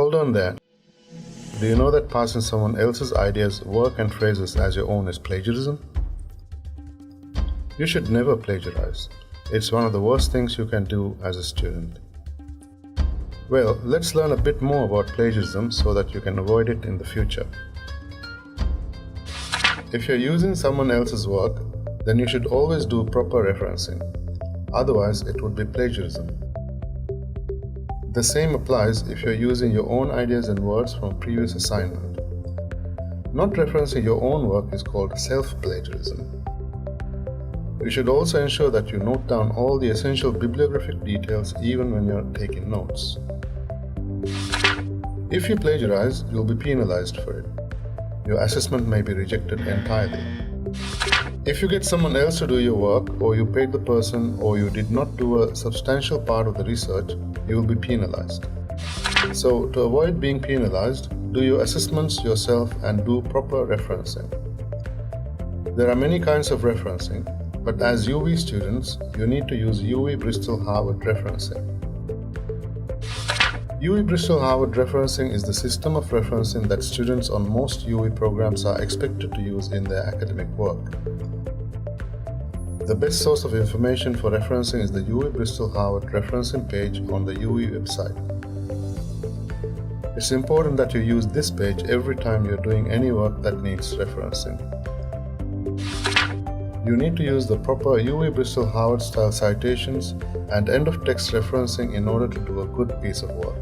Hold on there. Do you know that passing someone else's ideas, work and phrases as your own is plagiarism? You should never plagiarize. It's one of the worst things you can do as a student. Well, let's learn a bit more about plagiarism so that you can avoid it in the future. If you're using someone else's work, then you should always do proper referencing. Otherwise, it would be plagiarism. The same applies if you're using your own ideas and words from previous assignment. Not referencing your own work is called self-plagiarism. You should also ensure that you note down all the essential bibliographic details even when you're taking notes. If you plagiarize, you'll be penalized for it. Your assessment may be rejected entirely. If you get someone else to do your work, or you paid the person, or you did not do a substantial part of the research, you will be penalized. So, to avoid being penalized, do your assessments yourself and do proper referencing. There are many kinds of referencing, but as UWE students, you need to use UWE Bristol Harvard referencing. UWE Bristol Harvard referencing is the system of referencing that students on most UWE programs are expected to use in their academic work. The best source of information for referencing is the UWE Bristol Harvard referencing page on the UWE website. It's important that you use this page every time you're doing any work that needs referencing. You need to use the proper UWE Bristol Harvard style citations and end-of-text referencing in order to do a good piece of work.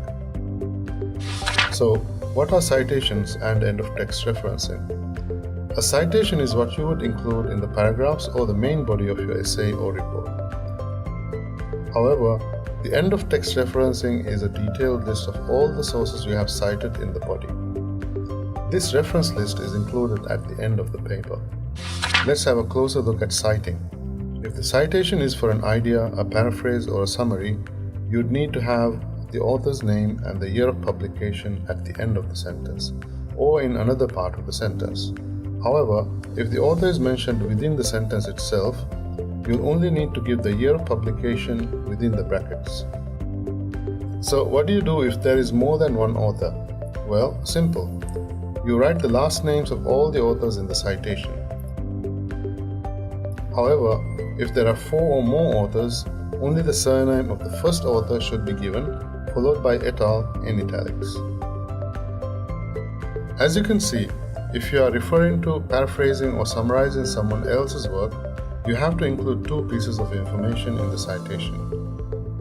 So, what are citations and end-of-text referencing? A citation is what you would include in the paragraphs or the main body of your essay or report. However, the end-of-text referencing is a detailed list of all the sources you have cited in the body. This reference list is included at the end of the paper. Let's have a closer look at citing. If the citation is for an idea, a paraphrase, or a summary, you'd need to have the author's name and the year of publication at the end of the sentence, or in another part of the sentence. However, if the author is mentioned within the sentence itself, you'll only need to give the year of publication within the brackets. So, what do you do if there is more than one author? Well, simple. You write the last names of all the authors in the citation. However, if there are 4 or more authors, only the surname of the first author should be given, followed by et al. In italics. As you can see, if you are referring to, paraphrasing, or summarizing someone else's work, you have to include 2 pieces of information in the citation: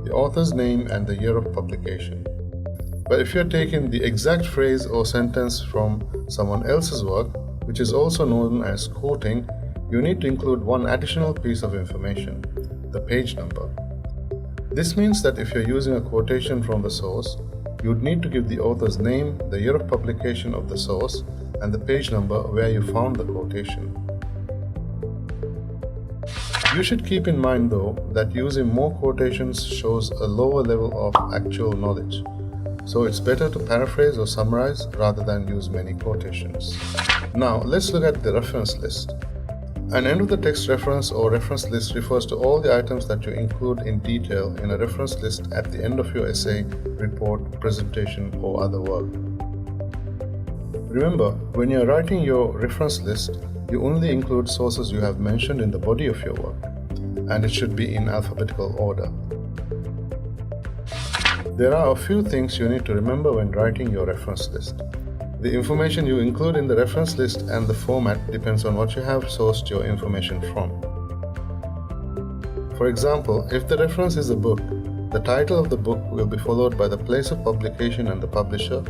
the author's name and the year of publication. But if you are taking the exact phrase or sentence from someone else's work, which is also known as quoting, you need to include one additional piece of information: the page number. This means that if you're using a quotation from the source, you would need to give the author's name, the year of publication of the source, and the page number where you found the quotation. You should keep in mind though that using more quotations shows a lower level of actual knowledge, so it's better to paraphrase or summarize rather than use many quotations. Now let's look at the reference list. An end-of-the-text reference or reference list refers to all the items that you include in detail in a reference list at the end of your essay, report, presentation, or other work. Remember, when you're writing your reference list, you only include sources you have mentioned in the body of your work, and it should be in alphabetical order. There are a few things you need to remember when writing your reference list. The information you include in the reference list and the format depends on what you have sourced your information from. For example, if the reference is a book, the title of the book will be followed by the place of publication and the publisher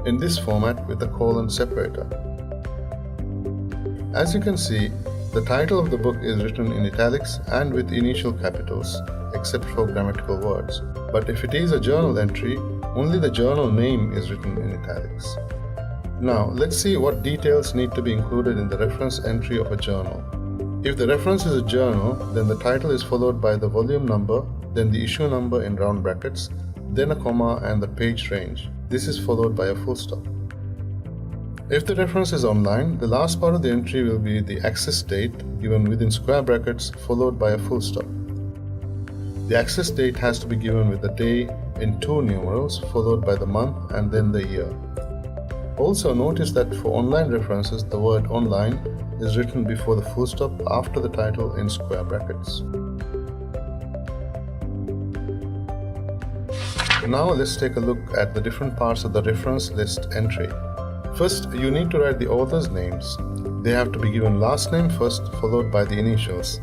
in this format with a colon separator. As you can see, the title of the book is written in italics and with initial capitals, except for grammatical words. But if it is a journal entry, only the journal name is written in italics. Now, let's see what details need to be included in the reference entry of a journal. If the reference is a journal, then the title is followed by the volume number, then the issue number in round brackets, then a comma and the page range. This is followed by a full stop. If the reference is online, the last part of the entry will be the access date given within square brackets followed by a full stop. The access date has to be given with the day in 2 numerals followed by the month and then the year. Also notice that for online references, the word online is written before the full stop after the title in square brackets. Now let's take a look at the different parts of the reference list entry. First, you need to write the author's names. They have to be given last name first, followed by the initials.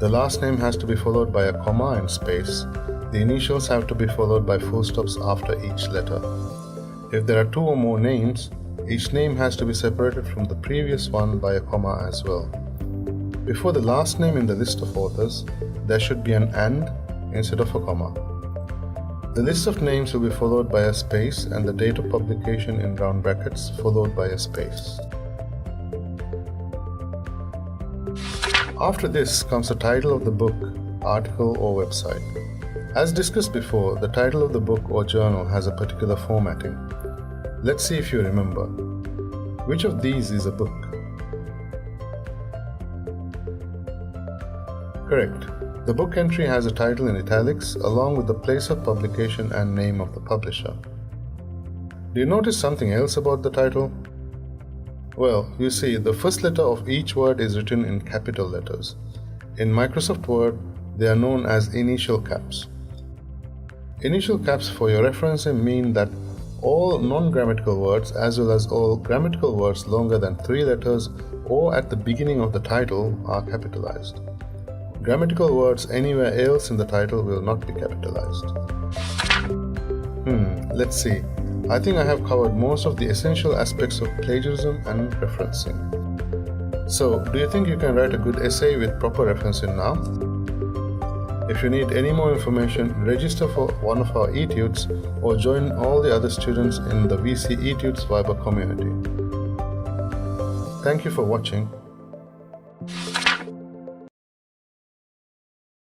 The last name has to be followed by a comma and space. The initials have to be followed by full stops after each letter. If there are 2 or more names, each name has to be separated from the previous one by a comma as well. Before the last name in the list of authors, there should be an and instead of a comma. The list of names will be followed by a space and the date of publication in round brackets followed by a space. After this comes the title of the book, article or website. As discussed before, the title of the book or journal has a particular formatting. Let's see if you remember. Which of these is a book? Correct. The book entry has a title in italics along with the place of publication and name of the publisher. Do you notice something else about the title? Well, you see, the first letter of each word is written in capital letters. In Microsoft Word, they are known as initial caps. Initial caps for your referencing mean that all non-grammatical words as well as all grammatical words longer than 3 letters or at the beginning of the title are capitalized. Grammatical words anywhere else in the title will not be capitalized. Let's see. I think I have covered most of the essential aspects of plagiarism and referencing. So, do you think you can write a good essay with proper referencing now? If you need any more information, register for one of our etudes or join all the other students in the VC Etudes Viber community. Thank you for watching.